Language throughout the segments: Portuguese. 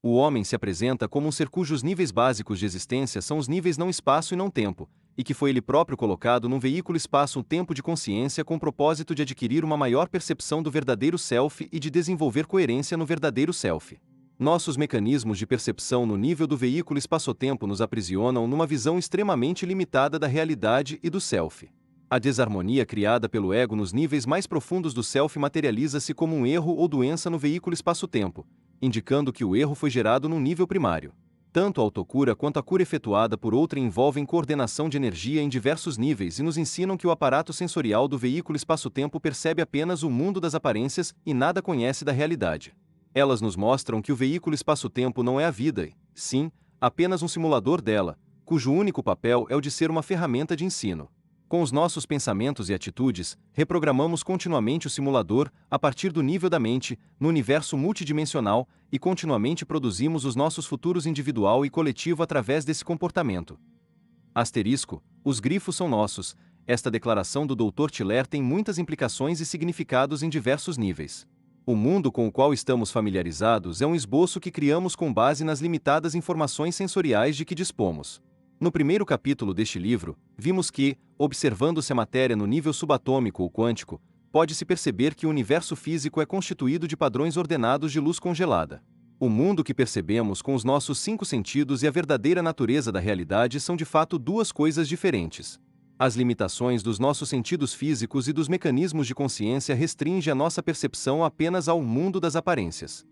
O homem se apresenta como um ser cujos níveis básicos de existência são os níveis não espaço e não tempo, e que foi ele próprio colocado num veículo espaço-tempo de consciência com o propósito de adquirir uma maior percepção do verdadeiro self e de desenvolver coerência no verdadeiro self. Nossos mecanismos de percepção no nível do veículo espaço-tempo nos aprisionam numa visão extremamente limitada da realidade e do self. A desarmonia criada pelo ego nos níveis mais profundos do self materializa-se como um erro ou doença no veículo espaço-tempo, indicando que o erro foi gerado num nível primário. Tanto a autocura quanto a cura efetuada por outra envolvem coordenação de energia em diversos níveis e nos ensinam que o aparato sensorial do veículo espaço-tempo percebe apenas o mundo das aparências e nada conhece da realidade. Elas nos mostram que o veículo espaço-tempo não é a vida e, sim, apenas um simulador dela, cujo único papel é o de ser uma ferramenta de ensino. Com os nossos pensamentos e atitudes, reprogramamos continuamente o simulador, a partir do nível da mente, no universo multidimensional, e continuamente produzimos os nossos futuros individual e coletivo através desse comportamento. Asterisco, os grifos são nossos. Esta declaração do Dr. Tiller tem muitas implicações e significados em diversos níveis. O mundo com o qual estamos familiarizados é um esboço que criamos com base nas limitadas informações sensoriais de que dispomos. No primeiro capítulo deste livro, vimos que, observando-se a matéria no nível subatômico ou quântico, pode-se perceber que o universo físico é constituído de padrões ordenados de luz congelada. O mundo que percebemos com os nossos 5 sentidos e a verdadeira natureza da realidade são de fato duas coisas diferentes. As limitações dos nossos sentidos físicos e dos mecanismos de consciência restringem a nossa percepção apenas ao mundo das aparências.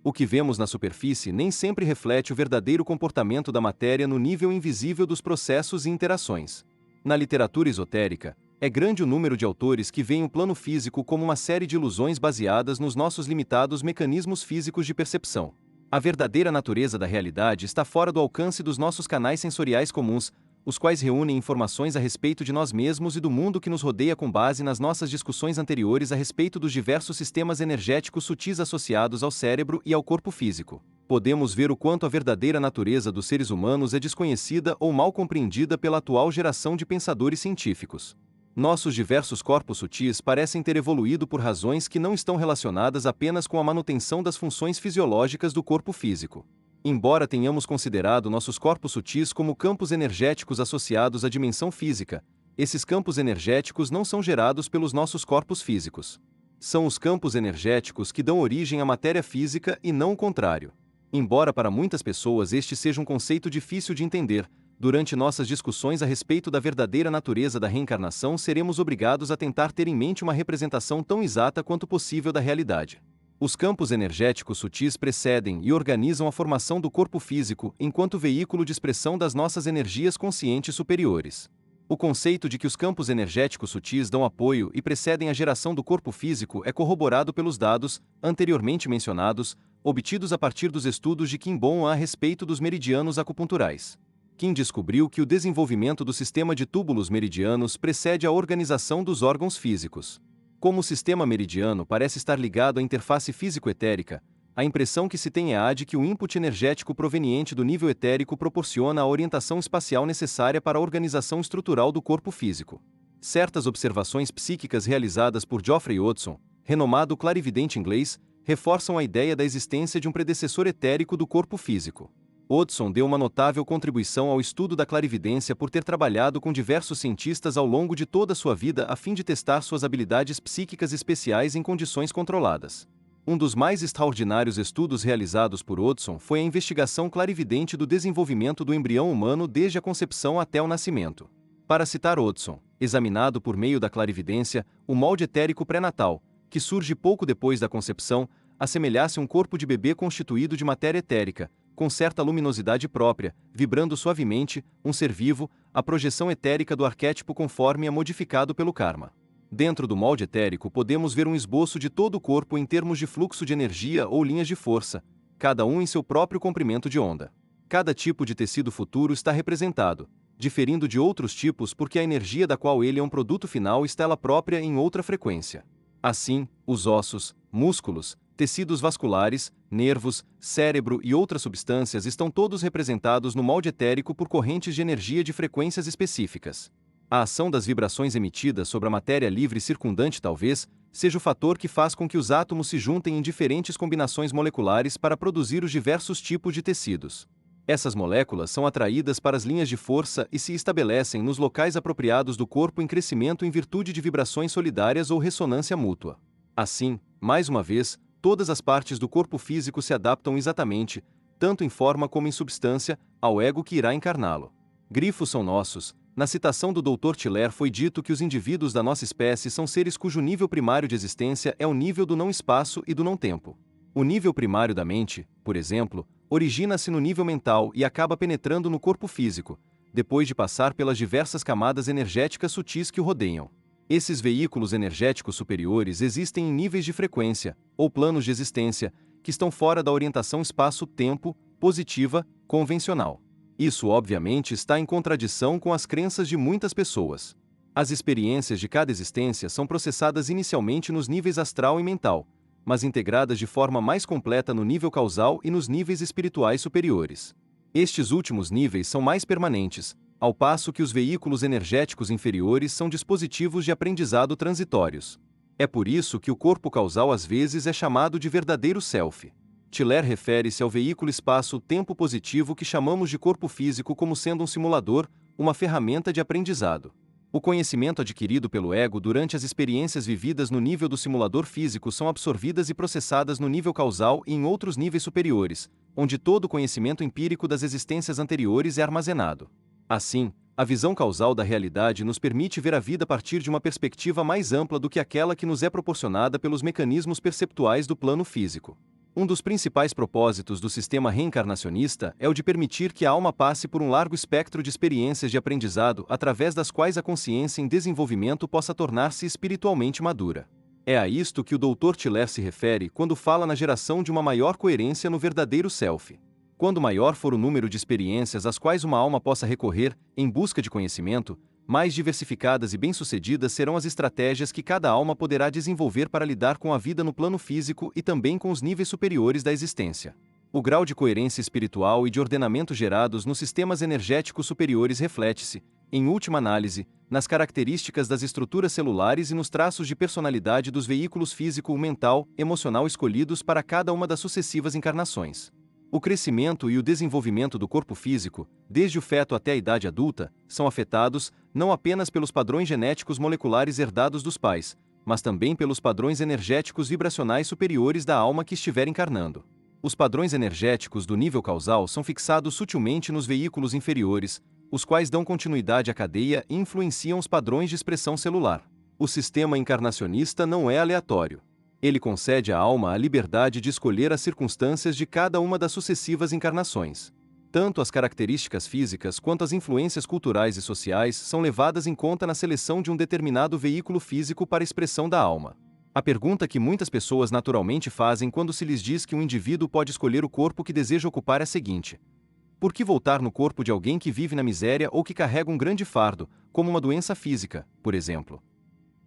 O que vemos na superfície nem sempre reflete o verdadeiro comportamento da matéria no nível invisível dos processos e interações. Na literatura esotérica, é grande o número de autores que veem o plano físico como uma série de ilusões baseadas nos nossos limitados mecanismos físicos de percepção. A verdadeira natureza da realidade está fora do alcance dos nossos canais sensoriais comuns, os quais reúnem informações a respeito de nós mesmos e do mundo que nos rodeia com base nas nossas discussões anteriores a respeito dos diversos sistemas energéticos sutis associados ao cérebro e ao corpo físico. Podemos ver o quanto a verdadeira natureza dos seres humanos é desconhecida ou mal compreendida pela atual geração de pensadores científicos. Nossos diversos corpos sutis parecem ter evoluído por razões que não estão relacionadas apenas com a manutenção das funções fisiológicas do corpo físico. Embora tenhamos considerado nossos corpos sutis como campos energéticos associados à dimensão física, esses campos energéticos não são gerados pelos nossos corpos físicos. São os campos energéticos que dão origem à matéria física e não o contrário. Embora para muitas pessoas este seja um conceito difícil de entender, durante nossas discussões a respeito da verdadeira natureza da reencarnação seremos obrigados a tentar ter em mente uma representação tão exata quanto possível da realidade. Os campos energéticos sutis precedem e organizam a formação do corpo físico enquanto veículo de expressão das nossas energias conscientes superiores. O conceito de que os campos energéticos sutis dão apoio e precedem a geração do corpo físico é corroborado pelos dados, anteriormente mencionados, obtidos a partir dos estudos de Kim Bon a respeito dos meridianos acupunturais. Kim descobriu que o desenvolvimento do sistema de túbulos meridianos precede a organização dos órgãos físicos. Como o sistema meridiano parece estar ligado à interface físico-etérica, a impressão que se tem é a de que o input energético proveniente do nível etérico proporciona a orientação espacial necessária para a organização estrutural do corpo físico. Certas observações psíquicas realizadas por Geoffrey Hodgson, renomado clarividente inglês, reforçam a ideia da existência de um predecessor etérico do corpo físico. Hodgson deu uma notável contribuição ao estudo da clarividência por ter trabalhado com diversos cientistas ao longo de toda a sua vida a fim de testar suas habilidades psíquicas especiais em condições controladas. Um dos mais extraordinários estudos realizados por Hodgson foi a investigação clarividente do desenvolvimento do embrião humano desde a concepção até o nascimento. Para citar Hodgson, examinado por meio da clarividência, o molde etérico pré-natal, que surge pouco depois da concepção, assemelhasse um corpo de bebê constituído de matéria etérica, com certa luminosidade própria, vibrando suavemente, um ser vivo, a projeção etérica do arquétipo conforme é modificado pelo karma. Dentro do molde etérico podemos ver um esboço de todo o corpo em termos de fluxo de energia ou linhas de força, cada um em seu próprio comprimento de onda. Cada tipo de tecido futuro está representado, diferindo de outros tipos porque a energia da qual ele é um produto final está ela própria em outra frequência. Assim, os ossos, músculos, tecidos vasculares, nervos, cérebro e outras substâncias estão todos representados no molde etérico por correntes de energia de frequências específicas. A ação das vibrações emitidas sobre a matéria livre circundante talvez seja o fator que faz com que os átomos se juntem em diferentes combinações moleculares para produzir os diversos tipos de tecidos. Essas moléculas são atraídas para as linhas de força e se estabelecem nos locais apropriados do corpo em crescimento em virtude de vibrações solidárias ou ressonância mútua. Assim, mais uma vez, todas as partes do corpo físico se adaptam exatamente, tanto em forma como em substância, ao ego que irá encarná-lo. Grifos são nossos. Na citação do Dr. Tiller foi dito que os indivíduos da nossa espécie são seres cujo nível primário de existência é o nível do não-espaço e do não-tempo. O nível primário da mente, por exemplo, origina-se no nível mental e acaba penetrando no corpo físico, depois de passar pelas diversas camadas energéticas sutis que o rodeiam. Esses veículos energéticos superiores existem em níveis de frequência, ou planos de existência, que estão fora da orientação espaço-tempo, positiva, convencional. Isso obviamente está em contradição com as crenças de muitas pessoas. As experiências de cada existência são processadas inicialmente nos níveis astral e mental, mas integradas de forma mais completa no nível causal e nos níveis espirituais superiores. Estes últimos níveis são mais permanentes, ao passo que os veículos energéticos inferiores são dispositivos de aprendizado transitórios. É por isso que o corpo causal às vezes é chamado de verdadeiro self. Tiller refere-se ao veículo espaço-tempo positivo que chamamos de corpo físico como sendo um simulador, uma ferramenta de aprendizado. O conhecimento adquirido pelo ego durante as experiências vividas no nível do simulador físico são absorvidas e processadas no nível causal e em outros níveis superiores, onde todo o conhecimento empírico das existências anteriores é armazenado. Assim, a visão causal da realidade nos permite ver a vida a partir de uma perspectiva mais ampla do que aquela que nos é proporcionada pelos mecanismos perceptuais do plano físico. Um dos principais propósitos do sistema reencarnacionista é o de permitir que a alma passe por um largo espectro de experiências de aprendizado através das quais a consciência em desenvolvimento possa tornar-se espiritualmente madura. É a isto que o Dr. Tiller se refere quando fala na geração de uma maior coerência no verdadeiro self. Quando maior for o número de experiências às quais uma alma possa recorrer, em busca de conhecimento, mais diversificadas e bem-sucedidas serão as estratégias que cada alma poderá desenvolver para lidar com a vida no plano físico e também com os níveis superiores da existência. O grau de coerência espiritual e de ordenamento gerados nos sistemas energéticos superiores reflete-se, em última análise, nas características das estruturas celulares e nos traços de personalidade dos veículos físico, mental, emocional escolhidos para cada uma das sucessivas encarnações. O crescimento e o desenvolvimento do corpo físico, desde o feto até a idade adulta, são afetados, não apenas pelos padrões genéticos moleculares herdados dos pais, mas também pelos padrões energéticos vibracionais superiores da alma que estiver encarnando. Os padrões energéticos do nível causal são fixados sutilmente nos veículos inferiores, os quais dão continuidade à cadeia e influenciam os padrões de expressão celular. O sistema encarnacionista não é aleatório. Ele concede à alma a liberdade de escolher as circunstâncias de cada uma das sucessivas encarnações. Tanto as características físicas quanto as influências culturais e sociais são levadas em conta na seleção de um determinado veículo físico para a expressão da alma. A pergunta que muitas pessoas naturalmente fazem quando se lhes diz que um indivíduo pode escolher o corpo que deseja ocupar é a seguinte: por que voltar no corpo de alguém que vive na miséria ou que carrega um grande fardo, como uma doença física, por exemplo?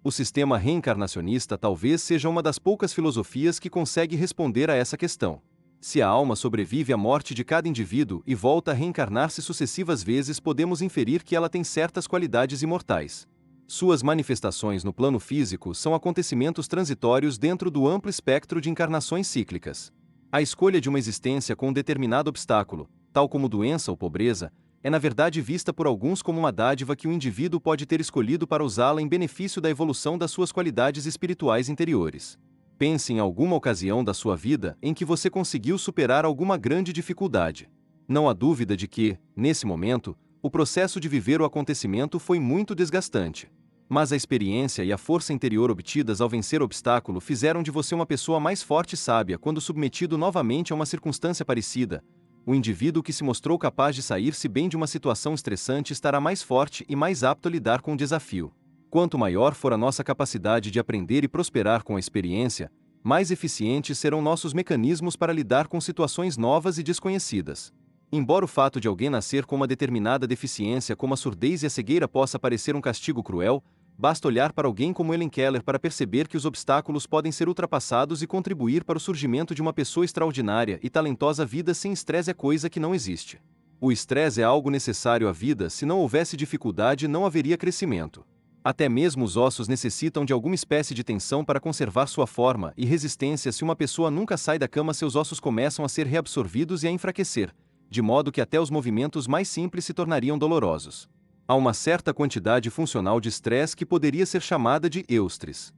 O sistema reencarnacionista talvez seja uma das poucas filosofias que consegue responder a essa questão. Se a alma sobrevive à morte de cada indivíduo e volta a reencarnar-se sucessivas vezes, podemos inferir que ela tem certas qualidades imortais. Suas manifestações no plano físico são acontecimentos transitórios dentro do amplo espectro de encarnações cíclicas. A escolha de uma existência com um determinado obstáculo, tal como doença ou pobreza, é na verdade vista por alguns como uma dádiva que o indivíduo pode ter escolhido para usá-la em benefício da evolução das suas qualidades espirituais interiores. Pense em alguma ocasião da sua vida em que você conseguiu superar alguma grande dificuldade. Não há dúvida de que, nesse momento, o processo de viver o acontecimento foi muito desgastante. Mas a experiência e a força interior obtidas ao vencer o obstáculo fizeram de você uma pessoa mais forte e sábia quando submetido novamente a uma circunstância parecida. O indivíduo que se mostrou capaz de sair-se bem de uma situação estressante estará mais forte e mais apto a lidar com o desafio. Quanto maior for a nossa capacidade de aprender e prosperar com a experiência, mais eficientes serão nossos mecanismos para lidar com situações novas e desconhecidas. Embora o fato de alguém nascer com uma determinada deficiência como a surdez e a cegueira possa parecer um castigo cruel, basta olhar para alguém como Helen Keller para perceber que os obstáculos podem ser ultrapassados e contribuir para o surgimento de uma pessoa extraordinária e talentosa. A vida sem estresse é coisa que não existe. O estresse é algo necessário à vida. Se não houvesse dificuldade, não haveria crescimento. Até mesmo os ossos necessitam de alguma espécie de tensão para conservar sua forma e resistência. Se uma pessoa nunca sai da cama, seus ossos começam a ser reabsorvidos e a enfraquecer, de modo que até os movimentos mais simples se tornariam dolorosos. Há uma certa quantidade funcional de estresse que poderia ser chamada de eustres.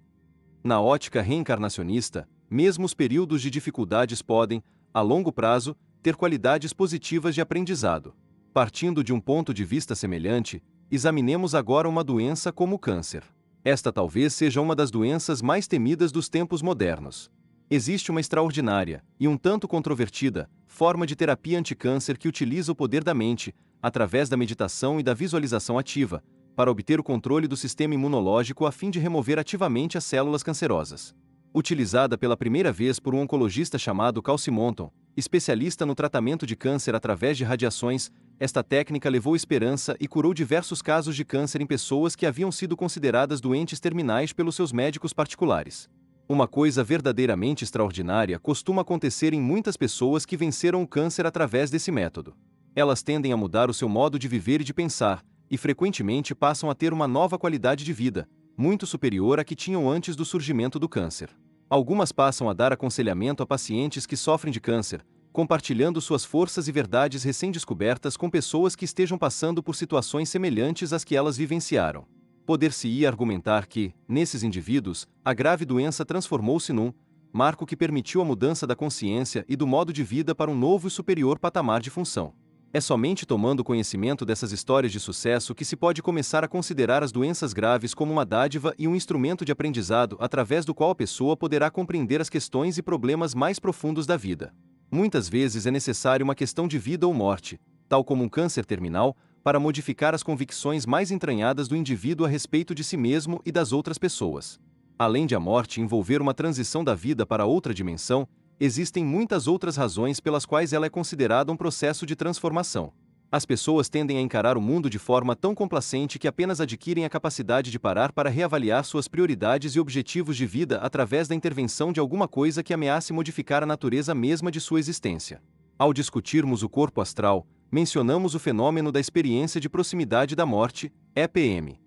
Na ótica reencarnacionista, mesmo os períodos de dificuldades podem, a longo prazo, ter qualidades positivas de aprendizado. Partindo de um ponto de vista semelhante, examinemos agora uma doença como o câncer. Esta talvez seja uma das doenças mais temidas dos tempos modernos. Existe uma extraordinária, e um tanto controvertida, forma de terapia anticâncer que utiliza o poder da mente, através da meditação e da visualização ativa, para obter o controle do sistema imunológico a fim de remover ativamente as células cancerosas. Utilizada pela primeira vez por um oncologista chamado Cal Simonton, especialista no tratamento de câncer através de radiações, esta técnica levou esperança e curou diversos casos de câncer em pessoas que haviam sido consideradas doentes terminais pelos seus médicos particulares. Uma coisa verdadeiramente extraordinária costuma acontecer em muitas pessoas que venceram o câncer através desse método. Elas tendem a mudar o seu modo de viver e de pensar, e frequentemente passam a ter uma nova qualidade de vida, muito superior à que tinham antes do surgimento do câncer. Algumas passam a dar aconselhamento a pacientes que sofrem de câncer, compartilhando suas forças e verdades recém-descobertas com pessoas que estejam passando por situações semelhantes às que elas vivenciaram. Poder-se-ia argumentar que, nesses indivíduos, a grave doença transformou-se num marco que permitiu a mudança da consciência e do modo de vida para um novo e superior patamar de função. É somente tomando conhecimento dessas histórias de sucesso que se pode começar a considerar as doenças graves como uma dádiva e um instrumento de aprendizado através do qual a pessoa poderá compreender as questões e problemas mais profundos da vida. Muitas vezes é necessário uma questão de vida ou morte, tal como um câncer terminal, para modificar as convicções mais entranhadas do indivíduo a respeito de si mesmo e das outras pessoas. Além de a morte envolver uma transição da vida para outra dimensão, existem muitas outras razões pelas quais ela é considerada um processo de transformação. As pessoas tendem a encarar o mundo de forma tão complacente que apenas adquirem a capacidade de parar para reavaliar suas prioridades e objetivos de vida através da intervenção de alguma coisa que ameace modificar a natureza mesma de sua existência. Ao discutirmos o corpo astral, mencionamos o fenômeno da experiência de proximidade da morte, EPM.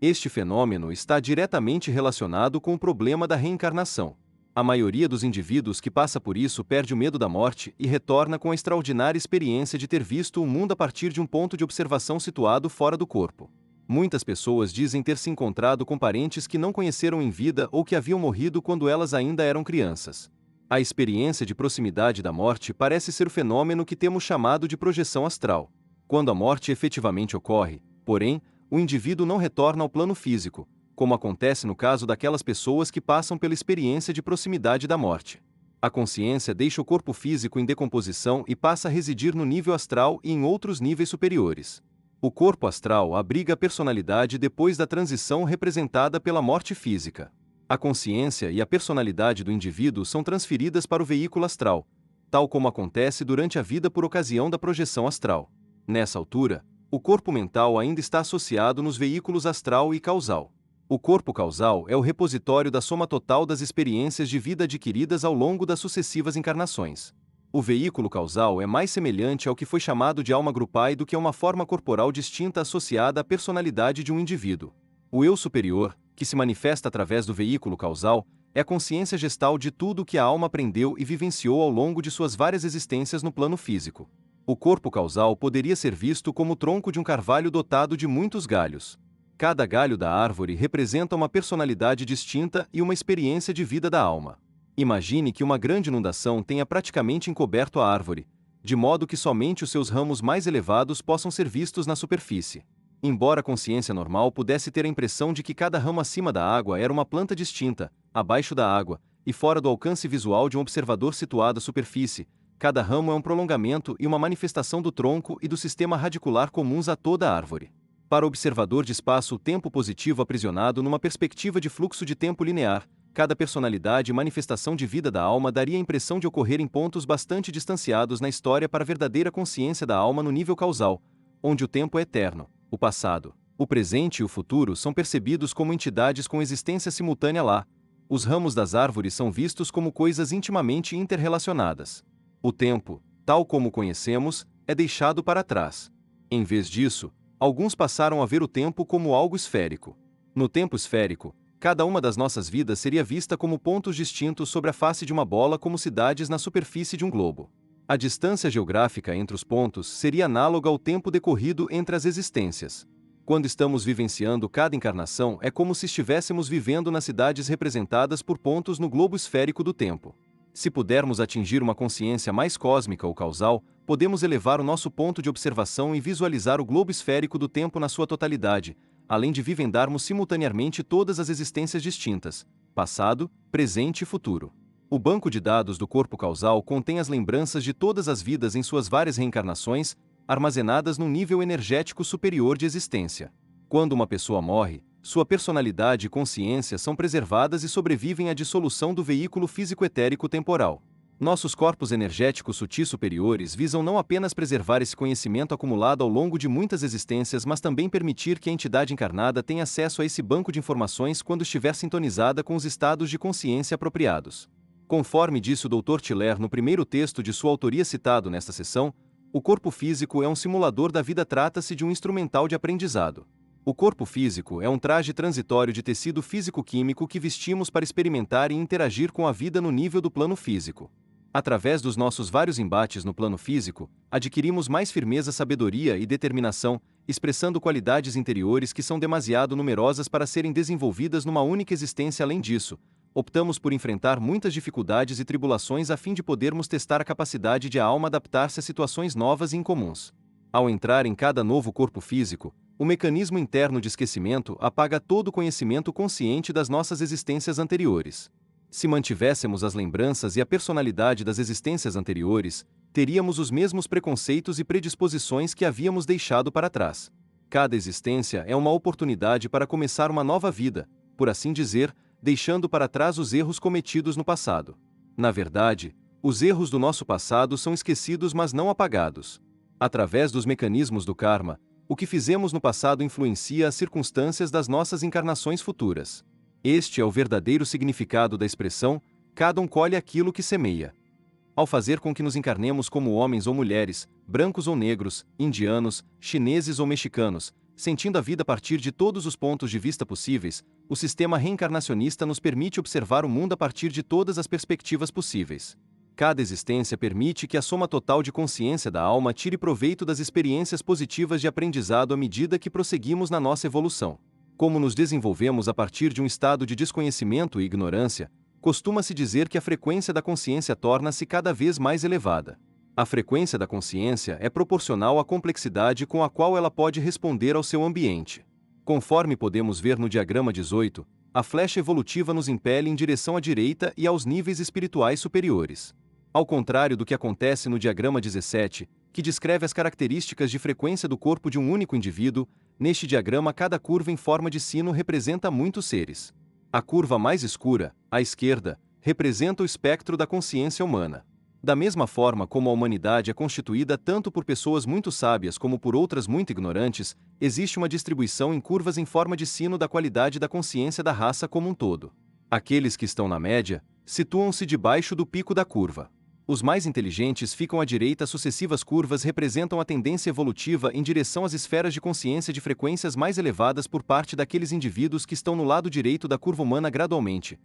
Este fenômeno está diretamente relacionado com o problema da reencarnação. A maioria dos indivíduos que passa por isso perde o medo da morte e retorna com a extraordinária experiência de ter visto o mundo a partir de um ponto de observação situado fora do corpo. Muitas pessoas dizem ter se encontrado com parentes que não conheceram em vida ou que haviam morrido quando elas ainda eram crianças. A experiência de proximidade da morte parece ser o fenômeno que temos chamado de projeção astral. Quando a morte efetivamente ocorre, porém, o indivíduo não retorna ao plano físico, como acontece no caso daquelas pessoas que passam pela experiência de proximidade da morte. A consciência deixa o corpo físico em decomposição e passa a residir no nível astral e em outros níveis superiores. O corpo astral abriga a personalidade depois da transição representada pela morte física. A consciência e a personalidade do indivíduo são transferidas para o veículo astral, tal como acontece durante a vida por ocasião da projeção astral. Nessa altura, o corpo mental ainda está associado nos veículos astral e causal. O corpo causal é o repositório da soma total das experiências de vida adquiridas ao longo das sucessivas encarnações. O veículo causal é mais semelhante ao que foi chamado de alma grupal do que a uma forma corporal distinta associada à personalidade de um indivíduo. O eu superior, que se manifesta através do veículo causal, é a consciência gestal de tudo o que a alma aprendeu e vivenciou ao longo de suas várias existências no plano físico. O corpo causal poderia ser visto como o tronco de um carvalho dotado de muitos galhos. Cada galho da árvore representa uma personalidade distinta e uma experiência de vida da alma. Imagine que uma grande inundação tenha praticamente encoberto a árvore, de modo que somente os seus ramos mais elevados possam ser vistos na superfície. Embora a consciência normal pudesse ter a impressão de que cada ramo acima da água era uma planta distinta, abaixo da água, e fora do alcance visual de um observador situado à superfície, cada ramo é um prolongamento e uma manifestação do tronco e do sistema radicular comuns a toda a árvore. Para o observador de espaço-tempo positivo aprisionado numa perspectiva de fluxo de tempo linear, cada personalidade e manifestação de vida da alma daria a impressão de ocorrer em pontos bastante distanciados na história para a verdadeira consciência da alma no nível causal, onde o tempo é eterno. O passado, o presente e o futuro são percebidos como entidades com existência simultânea lá. Os ramos das árvores são vistos como coisas intimamente interrelacionadas. O tempo, tal como o conhecemos, é deixado para trás. Em vez disso, alguns passaram a ver o tempo como algo esférico. No tempo esférico, cada uma das nossas vidas seria vista como pontos distintos sobre a face de uma bola, como cidades na superfície de um globo. A distância geográfica entre os pontos seria análoga ao tempo decorrido entre as existências. Quando estamos vivenciando cada encarnação, é como se estivéssemos vivendo nas cidades representadas por pontos no globo esférico do tempo. Se pudermos atingir uma consciência mais cósmica ou causal, podemos elevar o nosso ponto de observação e visualizar o globo esférico do tempo na sua totalidade, além de vivendarmos simultaneamente todas as existências distintas, passado, presente e futuro. O banco de dados do corpo causal contém as lembranças de todas as vidas em suas várias reencarnações, armazenadas num nível energético superior de existência. Quando uma pessoa morre, sua personalidade e consciência são preservadas e sobrevivem à dissolução do veículo físico-etérico temporal. Nossos corpos energéticos sutis superiores visam não apenas preservar esse conhecimento acumulado ao longo de muitas existências, mas também permitir que a entidade encarnada tenha acesso a esse banco de informações quando estiver sintonizada com os estados de consciência apropriados. Conforme disse o Dr. Tiller no primeiro texto de sua autoria citado nesta sessão, o corpo físico é um simulador da vida, trata-se de um instrumental de aprendizado. O corpo físico é um traje transitório de tecido físico-químico que vestimos para experimentar e interagir com a vida no nível do plano físico. Através dos nossos vários embates no plano físico, adquirimos mais firmeza, sabedoria e determinação, expressando qualidades interiores que são demasiado numerosas para serem desenvolvidas numa única existência. Além disso, optamos por enfrentar muitas dificuldades e tribulações a fim de podermos testar a capacidade de a alma adaptar-se a situações novas e incomuns. Ao entrar em cada novo corpo físico, o mecanismo interno de esquecimento apaga todo o conhecimento consciente das nossas existências anteriores. Se mantivéssemos as lembranças e a personalidade das existências anteriores, teríamos os mesmos preconceitos e predisposições que havíamos deixado para trás. Cada existência é uma oportunidade para começar uma nova vida, por assim dizer, deixando para trás os erros cometidos no passado. Na verdade, os erros do nosso passado são esquecidos, mas não apagados. Através dos mecanismos do karma, o que fizemos no passado influencia as circunstâncias das nossas encarnações futuras. Este é o verdadeiro significado da expressão, cada um colhe aquilo que semeia. Ao fazer com que nos encarnemos como homens ou mulheres, brancos ou negros, indianos, chineses ou mexicanos, sentindo a vida a partir de todos os pontos de vista possíveis, o sistema reencarnacionista nos permite observar o mundo a partir de todas as perspectivas possíveis. Cada existência permite que a soma total de consciência da alma tire proveito das experiências positivas de aprendizado à medida que prosseguimos na nossa evolução. Como nos desenvolvemos a partir de um estado de desconhecimento e ignorância, costuma-se dizer que a frequência da consciência torna-se cada vez mais elevada. A frequência da consciência é proporcional à complexidade com a qual ela pode responder ao seu ambiente. Conforme podemos ver no diagrama 18, a flecha evolutiva nos impele em direção à direita e aos níveis espirituais superiores. Ao contrário do que acontece no diagrama 17, que descreve as características de frequência do corpo de um único indivíduo, neste diagrama cada curva em forma de sino representa muitos seres. A curva mais escura, à esquerda, representa o espectro da consciência humana. Da mesma forma como a humanidade é constituída tanto por pessoas muito sábias como por outras muito ignorantes, existe uma distribuição em curvas em forma de sino da qualidade da consciência da raça como um todo. Aqueles que estão na média, situam-se debaixo do pico da curva. Os mais inteligentes ficam à direita. As sucessivas curvas representam a tendência evolutiva em direção às esferas de consciência de frequências mais elevadas por parte daqueles indivíduos que estão no lado direito da curva humana. Gradualmente,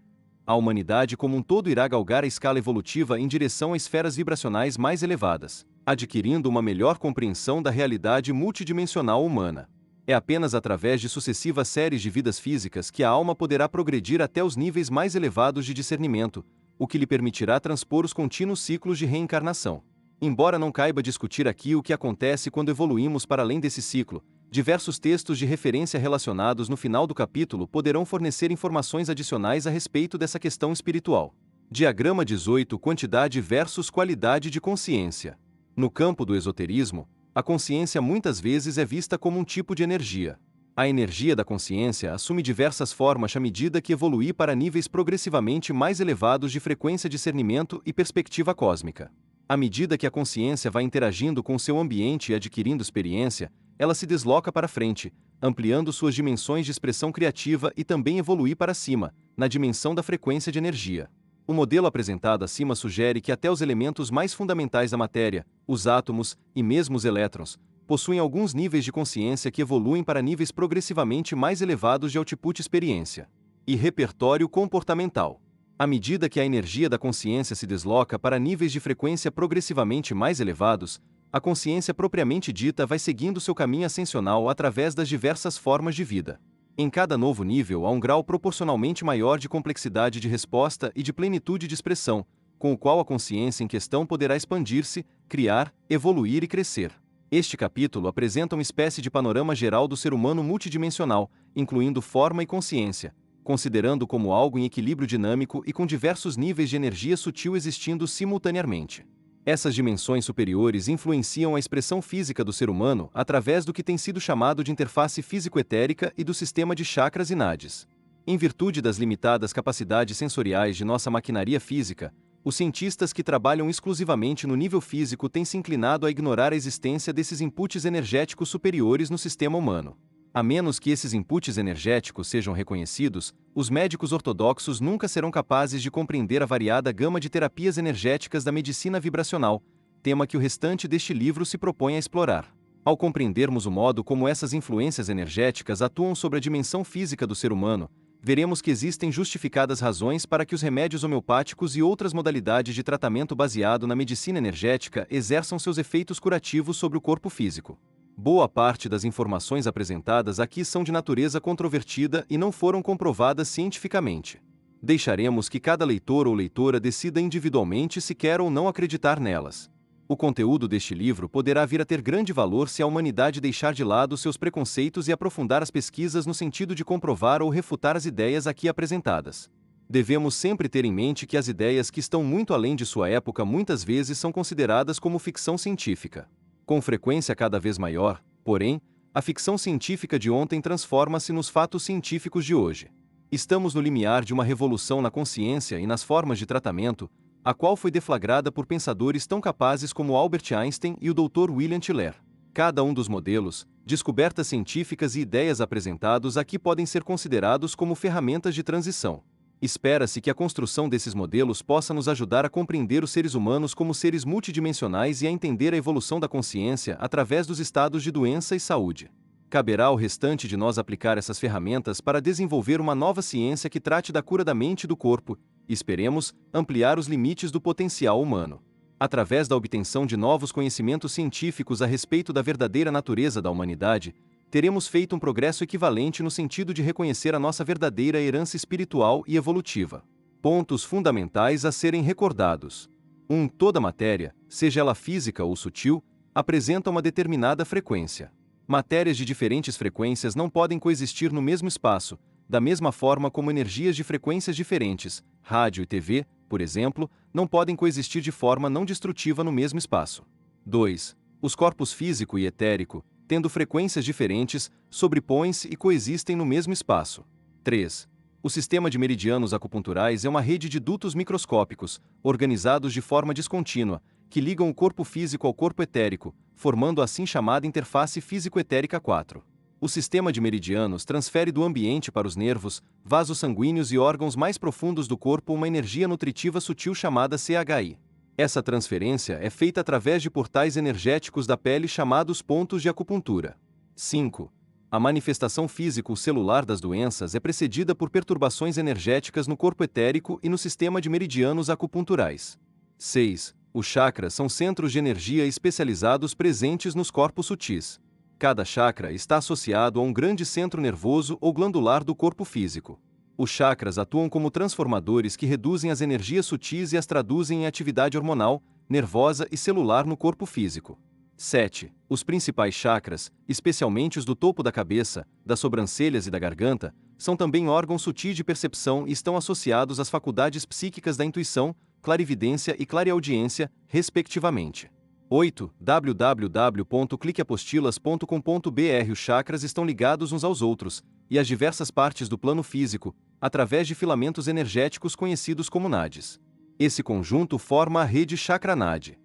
a humanidade como um todo irá galgar a escala evolutiva em direção a esferas vibracionais mais elevadas, adquirindo uma melhor compreensão da realidade multidimensional humana. É apenas através de sucessivas séries de vidas físicas que a alma poderá progredir até os níveis mais elevados de discernimento, o que lhe permitirá transpor os contínuos ciclos de reencarnação. Embora não caiba discutir aqui o que acontece quando evoluímos para além desse ciclo, diversos textos de referência relacionados no final do capítulo poderão fornecer informações adicionais a respeito dessa questão espiritual. Diagrama 18: Quantidade versus qualidade de consciência. No campo do esoterismo, a consciência muitas vezes é vista como um tipo de energia. A energia da consciência assume diversas formas à medida que evolui para níveis progressivamente mais elevados de frequência, discernimento e perspectiva cósmica. À medida que a consciência vai interagindo com seu ambiente e adquirindo experiência, ela se desloca para frente, ampliando suas dimensões de expressão criativa e também evolui para cima, na dimensão da frequência de energia. O modelo apresentado acima sugere que até os elementos mais fundamentais da matéria, os átomos e mesmo os elétrons, possuem alguns níveis de consciência que evoluem para níveis progressivamente mais elevados de output experiência e repertório comportamental. À medida que a energia da consciência se desloca para níveis de frequência progressivamente mais elevados, a consciência propriamente dita vai seguindo seu caminho ascensional através das diversas formas de vida. Em cada novo nível há um grau proporcionalmente maior de complexidade de resposta e de plenitude de expressão, com o qual a consciência em questão poderá expandir-se, criar, evoluir e crescer. Este capítulo apresenta uma espécie de panorama geral do ser humano multidimensional, incluindo forma e consciência, considerando como algo em equilíbrio dinâmico e com diversos níveis de energia sutil existindo simultaneamente. Essas dimensões superiores influenciam a expressão física do ser humano através do que tem sido chamado de interface físico-etérica e do sistema de chakras e nadis. Em virtude das limitadas capacidades sensoriais de nossa maquinaria física, os cientistas que trabalham exclusivamente no nível físico têm se inclinado a ignorar a existência desses inputs energéticos superiores no sistema humano. A menos que esses inputs energéticos sejam reconhecidos, os médicos ortodoxos nunca serão capazes de compreender a variada gama de terapias energéticas da medicina vibracional, tema que o restante deste livro se propõe a explorar. Ao compreendermos o modo como essas influências energéticas atuam sobre a dimensão física do ser humano, veremos que existem justificadas razões para que os remédios homeopáticos e outras modalidades de tratamento baseado na medicina energética exerçam seus efeitos curativos sobre o corpo físico. Boa parte das informações apresentadas aqui são de natureza controvertida e não foram comprovadas cientificamente. Deixaremos que cada leitor ou leitora decida individualmente se quer ou não acreditar nelas. O conteúdo deste livro poderá vir a ter grande valor se a humanidade deixar de lado seus preconceitos e aprofundar as pesquisas no sentido de comprovar ou refutar as ideias aqui apresentadas. Devemos sempre ter em mente que as ideias que estão muito além de sua época muitas vezes são consideradas como ficção científica. Com frequência cada vez maior, porém, a ficção científica de ontem transforma-se nos fatos científicos de hoje. Estamos no limiar de uma revolução na consciência e nas formas de tratamento, a qual foi deflagrada por pensadores tão capazes como Albert Einstein e o Dr. William Tiller. Cada um dos modelos, descobertas científicas e ideias apresentados aqui podem ser considerados como ferramentas de transição. Espera-se que a construção desses modelos possa nos ajudar a compreender os seres humanos como seres multidimensionais e a entender a evolução da consciência através dos estados de doença e saúde. Caberá ao restante de nós aplicar essas ferramentas para desenvolver uma nova ciência que trate da cura da mente e do corpo, e esperemos ampliar os limites do potencial humano. Através da obtenção de novos conhecimentos científicos a respeito da verdadeira natureza da humanidade, teremos feito um progresso equivalente no sentido de reconhecer a nossa verdadeira herança espiritual e evolutiva. Pontos fundamentais a serem recordados. 1. Toda matéria, seja ela física ou sutil, apresenta uma determinada frequência. Matérias de diferentes frequências não podem coexistir no mesmo espaço, da mesma forma como energias de frequências diferentes, rádio e TV, por exemplo, não podem coexistir de forma não destrutiva no mesmo espaço. 2. Os corpos físico e etérico, tendo frequências diferentes, sobrepõem-se e coexistem no mesmo espaço. 3. O sistema de meridianos acupunturais é uma rede de dutos microscópicos, organizados de forma descontínua, que ligam o corpo físico ao corpo etérico, formando a assim chamada interface físico-etérica 4. O sistema de meridianos transfere do ambiente para os nervos, vasos sanguíneos e órgãos mais profundos do corpo uma energia nutritiva sutil chamada CHI. Essa transferência é feita através de portais energéticos da pele chamados pontos de acupuntura. 5. A manifestação físico-celular das doenças é precedida por perturbações energéticas no corpo etérico e no sistema de meridianos acupunturais. 6. Os chakras são centros de energia especializados presentes nos corpos sutis. Cada chakra está associado a um grande centro nervoso ou glandular do corpo físico. Os chakras atuam como transformadores que reduzem as energias sutis e as traduzem em atividade hormonal, nervosa e celular no corpo físico. 7. Os principais chakras, especialmente os do topo da cabeça, das sobrancelhas e da garganta, são também órgãos sutis de percepção e estão associados às faculdades psíquicas da intuição, clarividência e clareaudiência, respectivamente. 8. www.cliqueapostilas.com.br Os chakras estão ligados uns aos outros, e às diversas partes do plano físico, através de filamentos energéticos conhecidos como nadis. Esse conjunto forma a rede chakra-nadi.